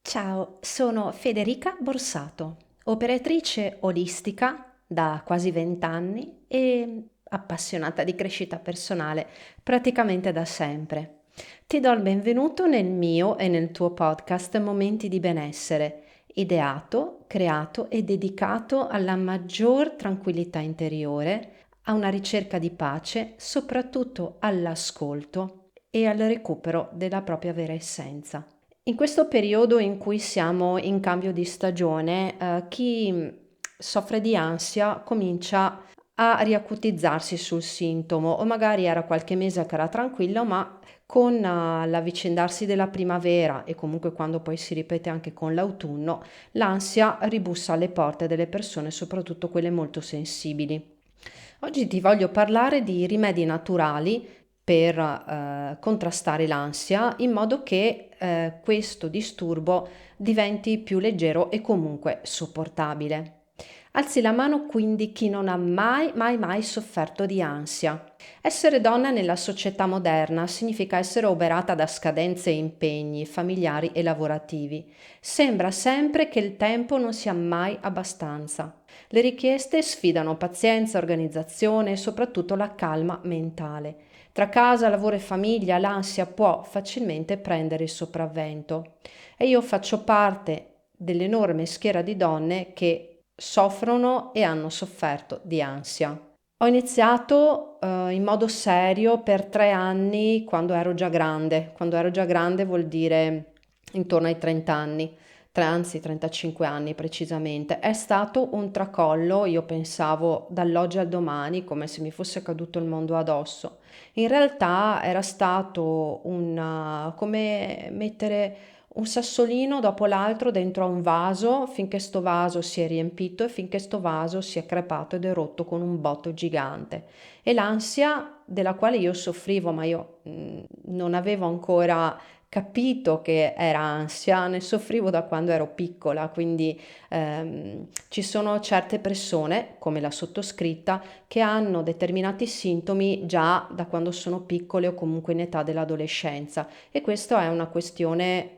Ciao, sono Federica Borsato, operatrice olistica da quasi 20 anni e appassionata di crescita personale praticamente da sempre. Ti do il benvenuto nel mio e nel tuo podcast Momenti di benessere, ideato, creato e dedicato alla maggior tranquillità interiore, a una ricerca di pace, soprattutto all'ascolto e al recupero della propria vera essenza. In questo periodo in cui siamo in cambio di stagione, chi soffre di ansia comincia a riacutizzarsi sul sintomo o magari era qualche mese che era tranquillo, ma con l'avvicendarsi della primavera e comunque quando poi si ripete anche con l'autunno, l'ansia ribussa alle porte delle persone, soprattutto quelle molto sensibili. Oggi ti voglio parlare di rimedi naturali per contrastare l'ansia in modo che questo disturbo diventi più leggero e comunque sopportabile. Alzi la mano quindi chi non ha mai sofferto di ansia. Essere donna nella società moderna significa essere oberata da scadenze e impegni familiari e lavorativi. Sembra sempre che il tempo non sia mai abbastanza. Le richieste sfidano pazienza, organizzazione e soprattutto la calma mentale. Tra casa, lavoro e famiglia l'ansia può facilmente prendere il sopravvento e io faccio parte dell'enorme schiera di donne che soffrono e hanno sofferto di ansia. Ho iniziato in modo serio per 3 anni quando ero già grande vuol dire intorno ai 30 anni, anzi 35 anni precisamente. È stato un tracollo, io pensavo dall'oggi al domani, come se mi fosse caduto il mondo addosso. In realtà era stato come mettere un sassolino dopo l'altro dentro a un vaso finché sto vaso si è riempito e finché sto vaso si è crepato ed è rotto con un botto gigante. E l'ansia della quale io soffrivo, ma io non avevo ancora capito che era ansia, ne soffrivo da quando ero piccola, quindi ci sono certe persone, come la sottoscritta, che hanno determinati sintomi già da quando sono piccole o comunque in età dell'adolescenza e questa è una questione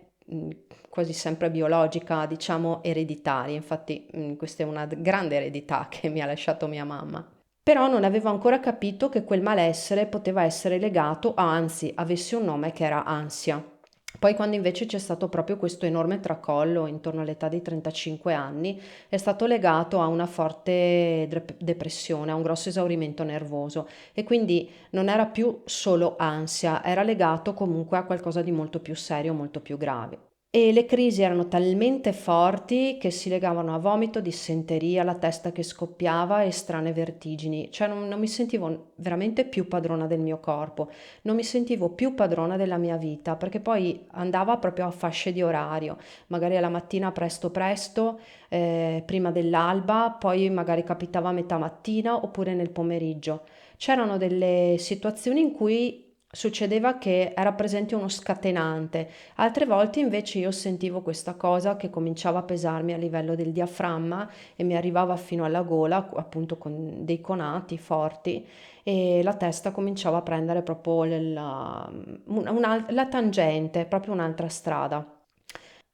quasi sempre biologica, diciamo ereditaria. Infatti, questa è una grande eredità che mi ha lasciato mia mamma. Però non avevo ancora capito che quel malessere poteva essere legato, anzi, avesse un nome che era ansia. Poi quando invece c'è stato proprio questo enorme tracollo intorno all'età dei 35 anni, è stato legato a una forte depressione, a un grosso esaurimento nervoso e quindi non era più solo ansia, era legato comunque a qualcosa di molto più serio, molto più grave. E le crisi erano talmente forti che si legavano a vomito, dissenteria, la testa che scoppiava e strane vertigini. Cioè non mi sentivo veramente più padrona del mio corpo, non mi sentivo più padrona della mia vita, perché poi andava proprio a fasce di orario, magari alla mattina presto presto, prima dell'alba, poi magari capitava a metà mattina oppure nel pomeriggio. C'erano delle situazioni in cui succedeva che era presente uno scatenante. Altre volte invece io sentivo questa cosa che cominciava a pesarmi a livello del diaframma e mi arrivava fino alla gola, appunto con dei conati forti, e la testa cominciava a prendere proprio la tangente, proprio un'altra strada.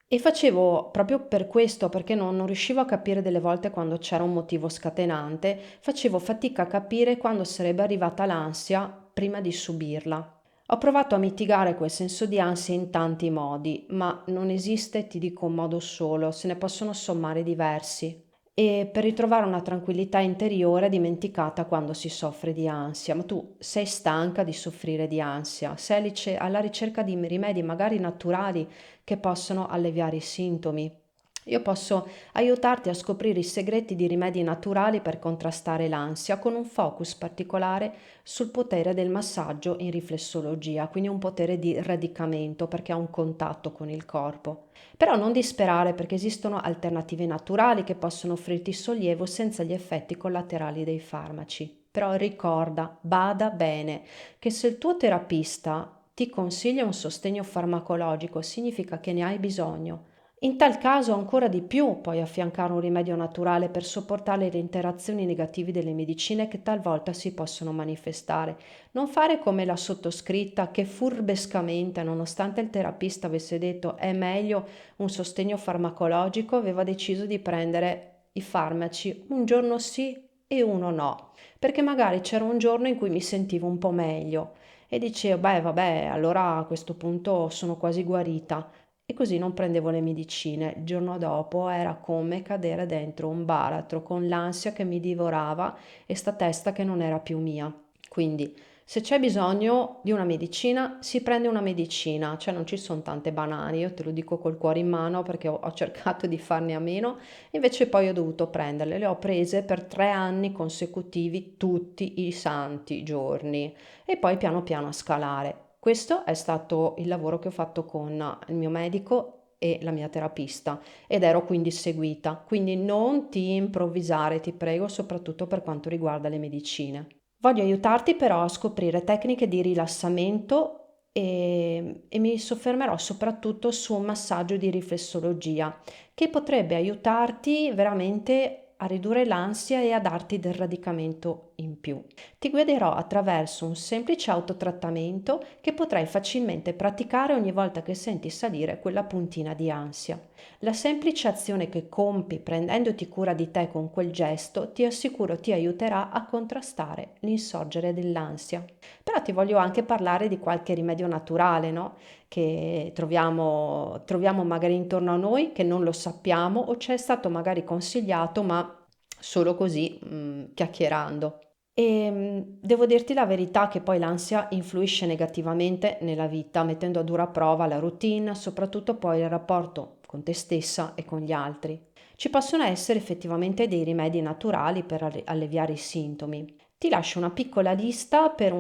E facevo proprio per questo, perché non riuscivo a capire delle volte quando c'era un motivo scatenante, facevo fatica a capire quando sarebbe arrivata l'ansia prima di subirla. Ho provato a mitigare quel senso di ansia in tanti modi, ma non esiste, ti dico, un modo solo, se ne possono sommare diversi. E per ritrovare una tranquillità interiore dimenticata quando si soffre di ansia, ma tu sei stanca di soffrire di ansia, sei alla ricerca di rimedi magari naturali che possono alleviare i sintomi. Io posso aiutarti a scoprire i segreti di rimedi naturali per contrastare l'ansia con un focus particolare sul potere del massaggio in riflessologia, quindi un potere di radicamento perché ha un contatto con il corpo. Però non disperare perché esistono alternative naturali che possono offrirti sollievo senza gli effetti collaterali dei farmaci. Però ricorda, bada bene, che se il tuo terapista ti consiglia un sostegno farmacologico significa che ne hai bisogno. In tal caso ancora di più puoi affiancare un rimedio naturale per sopportare le interazioni negative delle medicine che talvolta si possono manifestare. Non fare come la sottoscritta che furbescamente, nonostante il terapista avesse detto è meglio un sostegno farmacologico, aveva deciso di prendere i farmaci un giorno sì e uno no, perché magari c'era un giorno in cui mi sentivo un po' meglio e dicevo, beh, vabbè, allora a questo punto sono quasi guarita e così non prendevo le medicine. Il giorno dopo era come cadere dentro un baratro con l'ansia che mi divorava e sta testa che non era più mia. Quindi, se c'è bisogno di una medicina, si prende una medicina, cioè non ci sono tante banane, io te lo dico col cuore in mano perché ho cercato di farne a meno, invece poi ho dovuto prenderle, le ho prese per 3 anni consecutivi tutti i santi giorni e poi piano piano a scalare. Questo è stato il lavoro che ho fatto con il mio medico e la mia terapista ed ero quindi seguita. Quindi non ti improvvisare, ti prego, soprattutto per quanto riguarda le medicine. Voglio aiutarti però a scoprire tecniche di rilassamento e mi soffermerò soprattutto su un massaggio di riflessologia che potrebbe aiutarti veramente a ridurre l'ansia e a darti del radicamento in più. Ti guiderò attraverso un semplice autotrattamento che potrai facilmente praticare ogni volta che senti salire quella puntina di ansia. La semplice azione che compi prendendoti cura di te con quel gesto ti assicuro ti aiuterà a contrastare l'insorgere dell'ansia. Però ti voglio anche parlare di qualche rimedio naturale, no? Che troviamo magari intorno a noi, che non lo sappiamo o ci è stato magari consigliato, ma solo così, chiacchierando. Devo dirti la verità che poi l'ansia influisce negativamente nella vita, mettendo a dura prova la routine, soprattutto poi il rapporto con te stessa e con gli altri. Ci possono essere effettivamente dei rimedi naturali per alleviare i sintomi. Ti lascio una piccola lista per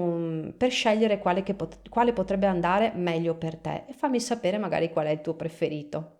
scegliere quale potrebbe andare meglio per te e fammi sapere magari qual è il tuo preferito.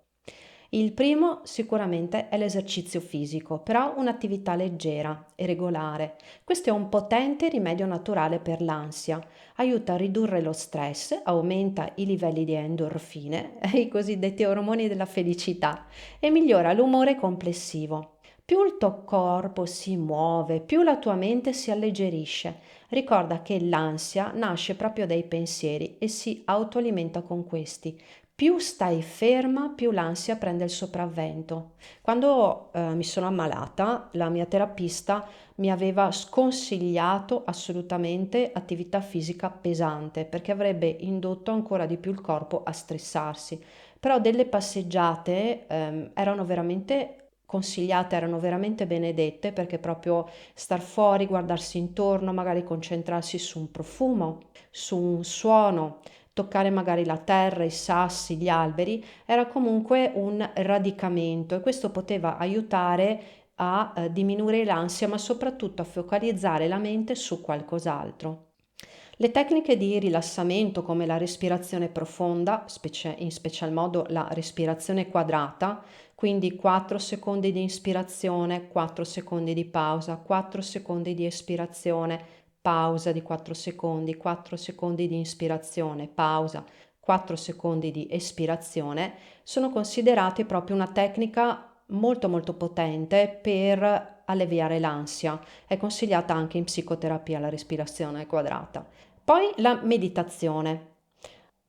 Il primo sicuramente è l'esercizio fisico, però un'attività leggera e regolare. Questo è un potente rimedio naturale per l'ansia, aiuta a ridurre lo stress, aumenta i livelli di endorfine, i cosiddetti ormoni della felicità, e migliora l'umore complessivo. Più il tuo corpo si muove, più la tua mente si alleggerisce. Ricorda che l'ansia nasce proprio dai pensieri e si autoalimenta con questi. Più stai ferma, più l'ansia prende il sopravvento. Quando mi sono ammalata, la mia terapista mi aveva sconsigliato assolutamente attività fisica pesante perché avrebbe indotto ancora di più il corpo a stressarsi. Però delle passeggiate erano veramente consigliate, erano veramente benedette perché proprio star fuori, guardarsi intorno, magari concentrarsi su un profumo, su un suono, toccare magari la terra, i sassi, gli alberi, era comunque un radicamento e questo poteva aiutare a diminuire l'ansia, ma soprattutto a focalizzare la mente su qualcos'altro. Le tecniche di rilassamento come la respirazione profonda, in special modo la respirazione quadrata, quindi 4 secondi di inspirazione, 4 secondi di pausa, 4 secondi di espirazione, pausa di 4 secondi, 4 secondi di inspirazione, pausa, 4 secondi di espirazione, sono considerate proprio una tecnica molto molto potente per alleviare l'ansia. È consigliata anche in psicoterapia la respirazione quadrata. Poi la meditazione.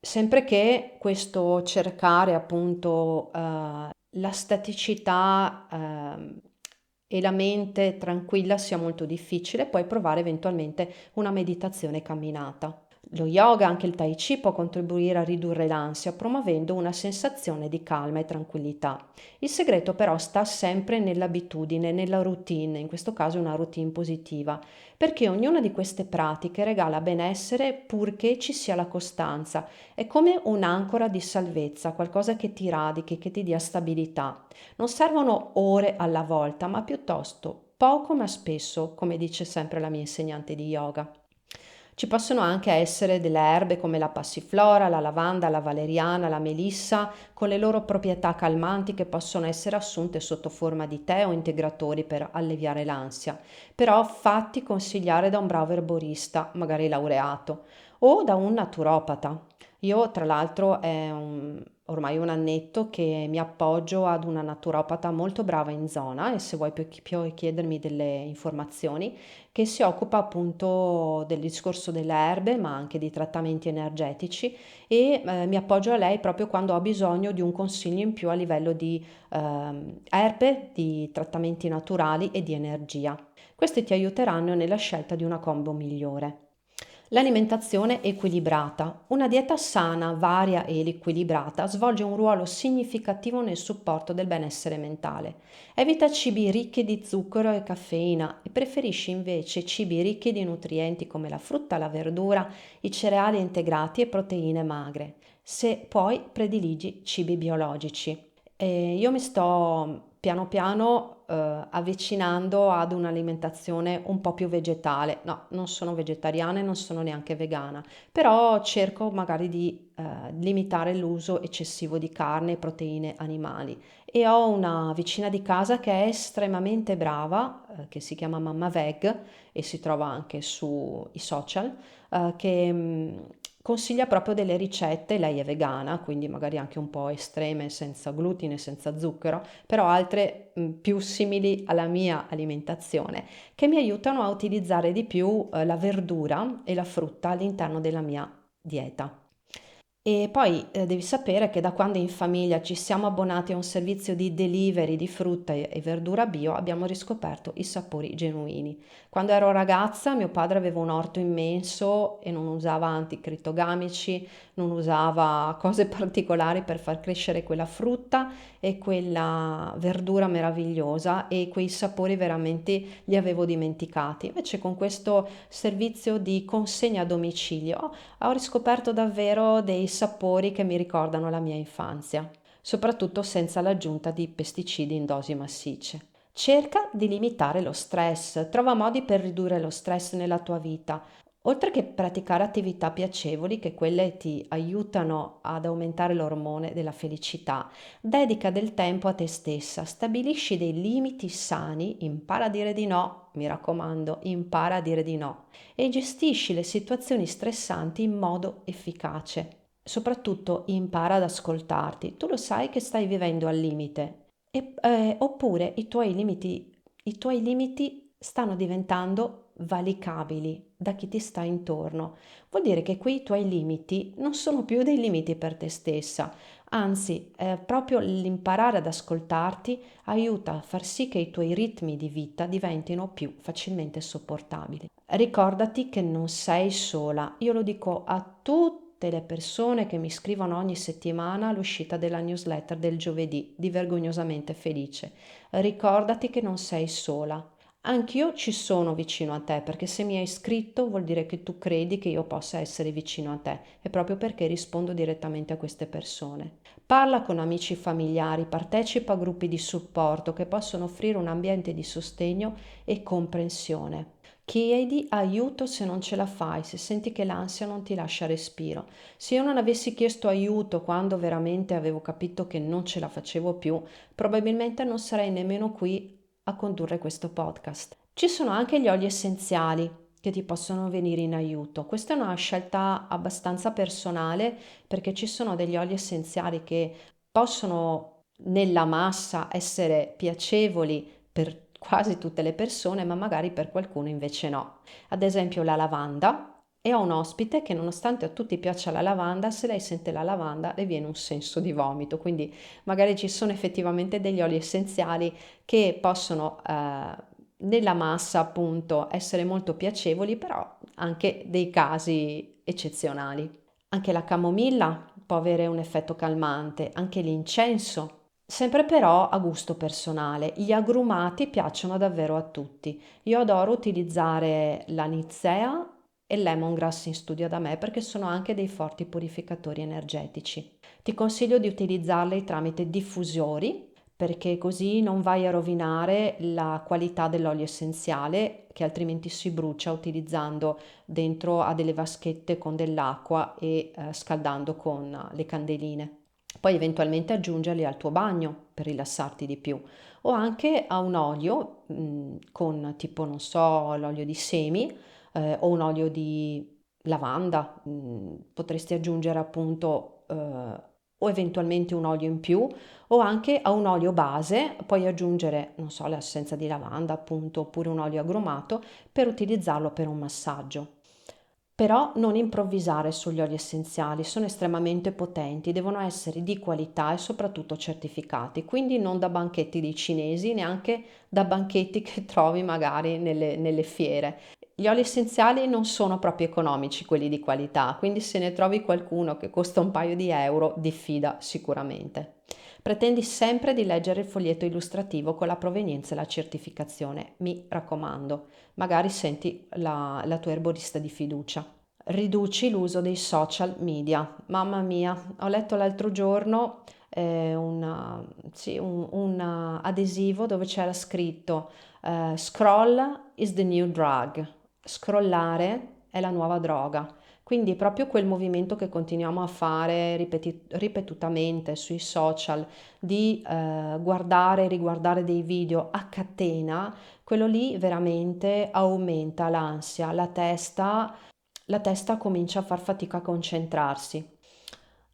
Sempre che questo cercare appunto la staticità e la mente tranquilla sia molto difficile, puoi provare eventualmente una meditazione camminata. Lo yoga, anche il tai chi, può contribuire a ridurre l'ansia, promuovendo una sensazione di calma e tranquillità. Il segreto però sta sempre nell'abitudine, nella routine, in questo caso una routine positiva, perché ognuna di queste pratiche regala benessere purché ci sia la costanza. È come un'ancora di salvezza, qualcosa che ti radichi, che ti dia stabilità. Non servono ore alla volta, ma piuttosto poco ma spesso, come dice sempre la mia insegnante di yoga. Ci possono anche essere delle erbe come la passiflora, la lavanda, la valeriana, la melissa, con le loro proprietà calmanti che possono essere assunte sotto forma di tè o integratori per alleviare l'ansia. Però fatti consigliare da un bravo erborista, magari laureato, o da un naturopata. Io, tra l'altro, ormai un annetto che mi appoggio ad una naturopata molto brava in zona e se vuoi puoi chiedermi delle informazioni, che si occupa appunto del discorso delle erbe, ma anche di trattamenti energetici e mi appoggio a lei proprio quando ho bisogno di un consiglio in più a livello di erbe, di trattamenti naturali e di energia. Questi ti aiuteranno nella scelta di una combo migliore. L'alimentazione equilibrata. Una dieta sana, varia ed equilibrata svolge un ruolo significativo nel supporto del benessere mentale. Evita cibi ricchi di zucchero e caffeina e preferisci invece cibi ricchi di nutrienti come la frutta, la verdura, i cereali integrati e proteine magre. Se poi prediligi cibi biologici. Io mi sto piano piano avvicinando ad un'alimentazione un po' più vegetale. No, non sono vegetariana e non sono neanche vegana, però cerco magari di limitare l'uso eccessivo di carne e proteine animali. E ho una vicina di casa che è estremamente brava, che si chiama Mamma Veg e si trova anche sui social, che consiglia proprio delle ricette, lei è vegana, quindi magari anche un po' estreme, senza glutine, senza zucchero, però altre più simili alla mia alimentazione, che mi aiutano a utilizzare di più la verdura e la frutta all'interno della mia dieta. E poi devi sapere che da quando in famiglia ci siamo abbonati a un servizio di delivery di frutta e verdura bio, abbiamo riscoperto i sapori genuini. Quando ero ragazza, mio padre aveva un orto immenso e non usava anticritogamici, non usava cose particolari per far crescere quella frutta e quella verdura meravigliosa e quei sapori veramente li avevo dimenticati. Invece con questo servizio di consegna a domicilio ho riscoperto davvero dei sapori che mi ricordano la mia infanzia, soprattutto senza l'aggiunta di pesticidi in dosi massicce. Cerca di limitare lo stress, trova modi per ridurre lo stress nella tua vita. Oltre che praticare attività piacevoli, che quelle ti aiutano ad aumentare l'ormone della felicità, dedica del tempo a te stessa, stabilisci dei limiti sani, impara a dire di no, mi raccomando, impara a dire di no e gestisci le situazioni stressanti in modo efficace. Soprattutto impara ad ascoltarti. Tu lo sai che stai vivendo al limite, oppure i tuoi limiti stanno diventando valicabili da chi ti sta intorno. Vuol dire che quei tuoi limiti non sono più dei limiti per te stessa, anzi, proprio l'imparare ad ascoltarti aiuta a far sì che i tuoi ritmi di vita diventino più facilmente sopportabili. Ricordati che non sei sola, io lo dico a tutte le persone che mi scrivono ogni settimana all'uscita della newsletter del giovedì di Vergognosamente Felice. Ricordati che non sei sola. Anch'io ci sono vicino a te perché se mi hai scritto vuol dire che tu credi che io possa essere vicino a te e proprio perché rispondo direttamente a queste persone. Parla con amici e familiari, partecipa a gruppi di supporto che possono offrire un ambiente di sostegno e comprensione. Chiedi aiuto se non ce la fai, se senti che l'ansia non ti lascia respiro. Se io non avessi chiesto aiuto quando veramente avevo capito che non ce la facevo più, probabilmente non sarei nemmeno qui a condurre questo podcast. Ci sono anche gli oli essenziali che ti possono venire in aiuto. Questa è una scelta abbastanza personale perché ci sono degli oli essenziali che possono nella massa essere piacevoli per quasi tutte le persone, ma magari per qualcuno invece no. Ad esempio la lavanda. E ho un ospite che nonostante a tutti piaccia la lavanda, se lei sente la lavanda le viene un senso di vomito, quindi magari ci sono effettivamente degli oli essenziali che possono nella massa appunto essere molto piacevoli, però anche dei casi eccezionali. Anche la camomilla può avere un effetto calmante, anche l'incenso. Sempre però a gusto personale, gli agrumati piacciono davvero a tutti. Io adoro utilizzare la Nicea e il lemongrass in studio da me perché sono anche dei forti purificatori energetici. Ti consiglio di utilizzarli tramite diffusori perché così non vai a rovinare la qualità dell'olio essenziale che altrimenti si brucia utilizzando dentro a delle vaschette con dell'acqua e scaldando con le candeline. Poi eventualmente aggiungerli al tuo bagno per rilassarti di più o anche a un olio con tipo non so l'olio di semi o un olio di lavanda. Potresti aggiungere appunto o eventualmente un olio in più, o anche a un olio base puoi aggiungere, non so, l'essenza di lavanda appunto, oppure un olio agrumato per utilizzarlo per un massaggio. Però non improvvisare sugli oli essenziali, sono estremamente potenti, devono essere di qualità e soprattutto certificati, quindi non da banchetti dei cinesi, neanche da banchetti che trovi magari nelle fiere. Gli oli essenziali non sono proprio economici, quelli di qualità, quindi se ne trovi qualcuno che costa un paio di euro, diffida sicuramente. Pretendi sempre di leggere il foglietto illustrativo con la provenienza e la certificazione, mi raccomando. Magari senti la tua erborista di fiducia. Riduci l'uso dei social media. Mamma mia, ho letto l'altro giorno sì, un adesivo dove c'era scritto Scroll is the new drug. Scrollare è la nuova droga. Quindi proprio quel movimento che continuiamo a fare ripetutamente sui social di guardare e riguardare dei video a catena, quello lì veramente aumenta l'ansia, la testa comincia a far fatica a concentrarsi.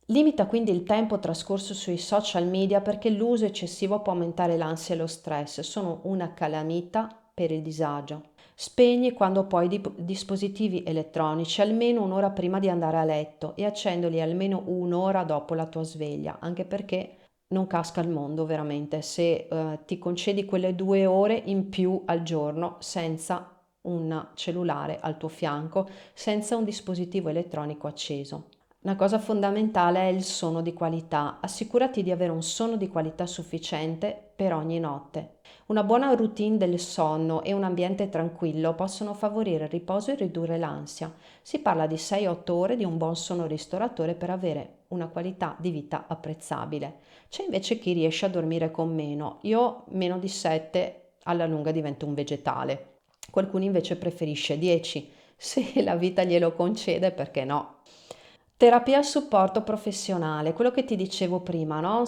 Limita quindi il tempo trascorso sui social media perché l'uso eccessivo può aumentare l'ansia e lo stress, sono una calamita per il disagio. Spegni quando puoi i dispositivi elettronici almeno un'ora prima di andare a letto e accendili almeno un'ora dopo la tua sveglia, anche perché non casca il mondo veramente se ti concedi quelle 2 ore in più al giorno senza un cellulare al tuo fianco, senza un dispositivo elettronico acceso. Una cosa fondamentale è il sonno di qualità. Assicurati di avere un sonno di qualità sufficiente per ogni notte. Una buona routine del sonno e un ambiente tranquillo possono favorire il riposo e ridurre l'ansia. Si parla di 6-8 ore di un buon sonno ristoratore per avere una qualità di vita apprezzabile. C'è invece chi riesce a dormire con meno. Io meno di 7 alla lunga divento un vegetale. Qualcuno invece preferisce 10. Se la vita glielo concede, perché no? Terapia e supporto professionale, quello che ti dicevo prima, no?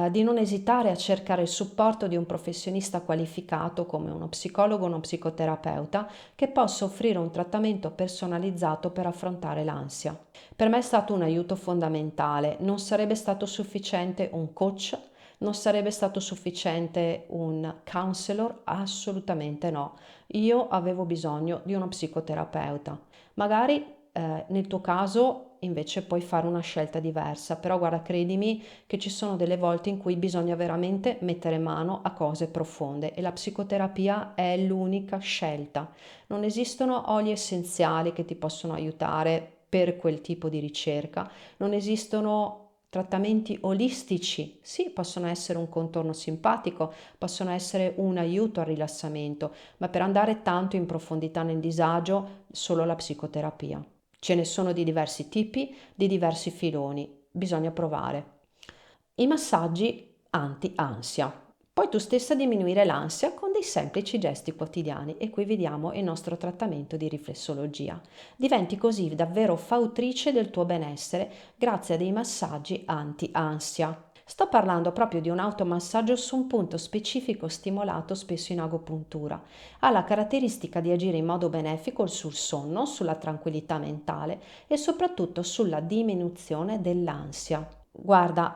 Di non esitare a cercare il supporto di un professionista qualificato come uno psicologo o uno psicoterapeuta che possa offrire un trattamento personalizzato per affrontare l'ansia. Per me è stato un aiuto fondamentale, non sarebbe stato sufficiente un coach, non sarebbe stato sufficiente un counselor, assolutamente no. Io avevo bisogno di uno psicoterapeuta. Magari nel tuo caso invece puoi fare una scelta diversa, però guarda, credimi che ci sono delle volte in cui bisogna veramente mettere mano a cose profonde e la psicoterapia è l'unica scelta. Non esistono oli essenziali che ti possono aiutare per quel tipo di ricerca, non esistono trattamenti olistici, sì, possono essere un contorno simpatico, possono essere un aiuto al rilassamento, ma per andare tanto in profondità nel disagio, solo la psicoterapia. Ce ne sono di diversi tipi, di diversi filoni, bisogna provare. I massaggi anti-ansia. Puoi tu stessa diminuire l'ansia con dei semplici gesti quotidiani e qui vediamo il nostro trattamento di riflessologia. Diventi così davvero fautrice del tuo benessere grazie a dei massaggi anti-ansia. Sto parlando proprio di un automassaggio su un punto specifico stimolato spesso in agopuntura. Ha la caratteristica di agire in modo benefico sul sonno, sulla tranquillità mentale e soprattutto sulla diminuzione dell'ansia. Guarda,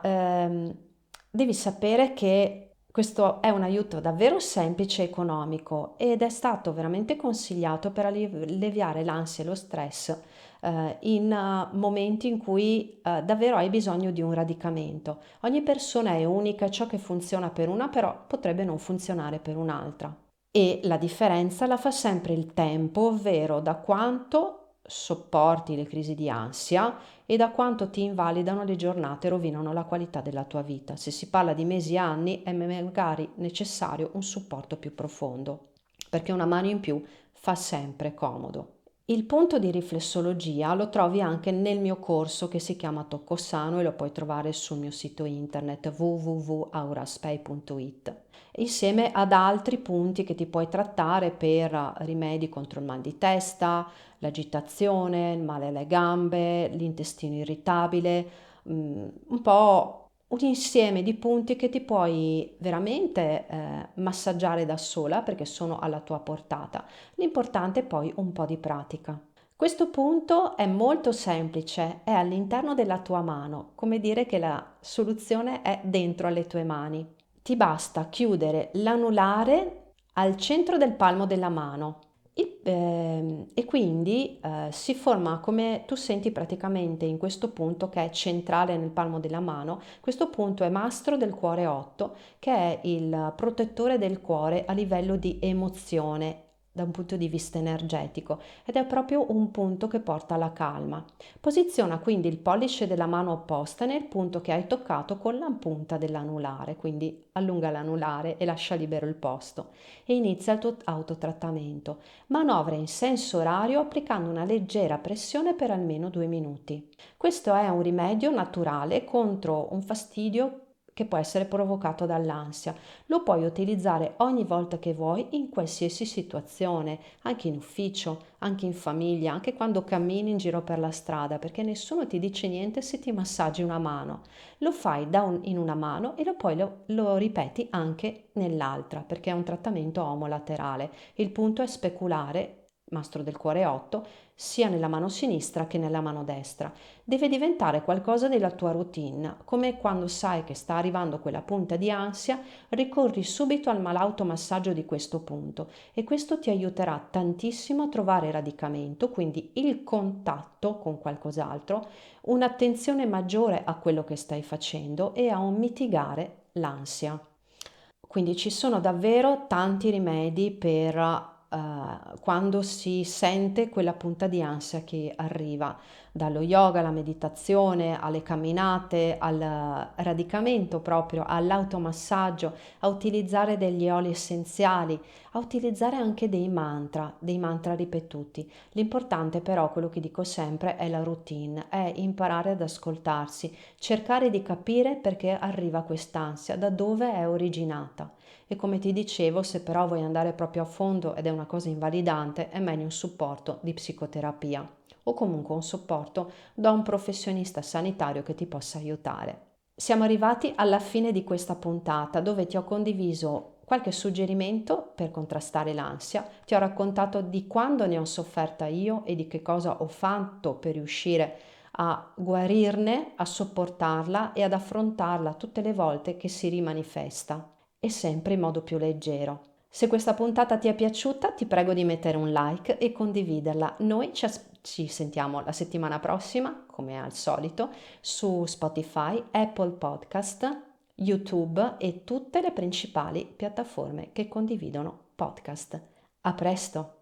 devi sapere che questo è un aiuto davvero semplice e economico ed è stato veramente consigliato per alleviare l'ansia e lo stress in momenti in cui davvero hai bisogno di un radicamento. Ogni persona è unica, ciò che funziona per una però potrebbe non funzionare per un'altra. E la differenza la fa sempre il tempo, ovvero da quanto sopporti le crisi di ansia e da quanto ti invalidano le giornate e rovinano la qualità della tua vita. Se si parla di mesi e anni è magari necessario un supporto più profondo, perché una mano in più fa sempre comodo. Il punto di riflessologia lo trovi anche nel mio corso che si chiama Tocco Sano e lo puoi trovare sul mio sito internet www.auraspay.it insieme ad altri punti che ti puoi trattare per rimedi contro il mal di testa, l'agitazione, il male alle gambe, l'intestino irritabile, un po' un insieme di punti che ti puoi veramente massaggiare da sola perché sono alla tua portata. L'importante è poi un po' di pratica. Questo punto è molto semplice, è all'interno della tua mano, come dire che la soluzione è dentro alle tue mani. Ti basta chiudere l'anulare al centro del palmo della mano e quindi si forma come tu senti praticamente in questo punto che è centrale nel palmo della mano. Questo punto è mastro del cuore 8, che è il protettore del cuore a livello di emozione da un punto di vista energetico ed è proprio un punto che porta alla calma. Posiziona quindi il pollice della mano opposta nel punto che hai toccato con la punta dell'anulare, quindi allunga l'anulare e lascia libero il posto e inizia il tuo autotrattamento. Manovra in senso orario applicando una leggera pressione per almeno 2 minuti. Questo è un rimedio naturale contro un fastidio che può essere provocato dall'ansia. Lo puoi utilizzare ogni volta che vuoi in qualsiasi situazione, anche in ufficio, anche in famiglia, anche quando cammini in giro per la strada, perché nessuno ti dice niente se ti massaggi una mano. Lo fai in una mano e poi lo ripeti anche nell'altra, perché è un trattamento omolaterale. Il punto è speculare, mastro del cuore 8, sia nella mano sinistra che nella mano destra. Deve diventare qualcosa della tua routine, come quando sai che sta arrivando quella punta di ansia, ricorri subito al malautomassaggio di questo punto e questo ti aiuterà tantissimo a trovare radicamento, quindi il contatto con qualcos'altro, un'attenzione maggiore a quello che stai facendo e a mitigare l'ansia. Quindi ci sono davvero tanti rimedi per quando si sente quella punta di ansia che arriva, dallo yoga alla meditazione, alle camminate, al radicamento proprio, all'automassaggio, a utilizzare degli oli essenziali, a utilizzare anche dei mantra ripetuti. L'importante però, quello che dico sempre, è la routine, è imparare ad ascoltarsi, cercare di capire perché arriva quest'ansia, da dove è originata. E come ti dicevo, se però vuoi andare proprio a fondo ed è una cosa invalidante, è meglio un supporto di psicoterapia o comunque un supporto da un professionista sanitario che ti possa aiutare. Siamo arrivati alla fine di questa puntata dove ti ho condiviso qualche suggerimento per contrastare l'ansia, ti ho raccontato di quando ne ho sofferta io e di che cosa ho fatto per riuscire a guarirne, a sopportarla e ad affrontarla tutte le volte che si rimanifesta e sempre in modo più leggero. Se questa puntata ti è piaciuta, ti prego di mettere un like e condividerla. Noi ci sentiamo la settimana prossima, come al solito, su Spotify, Apple Podcast, YouTube e tutte le principali piattaforme che condividono podcast. A presto!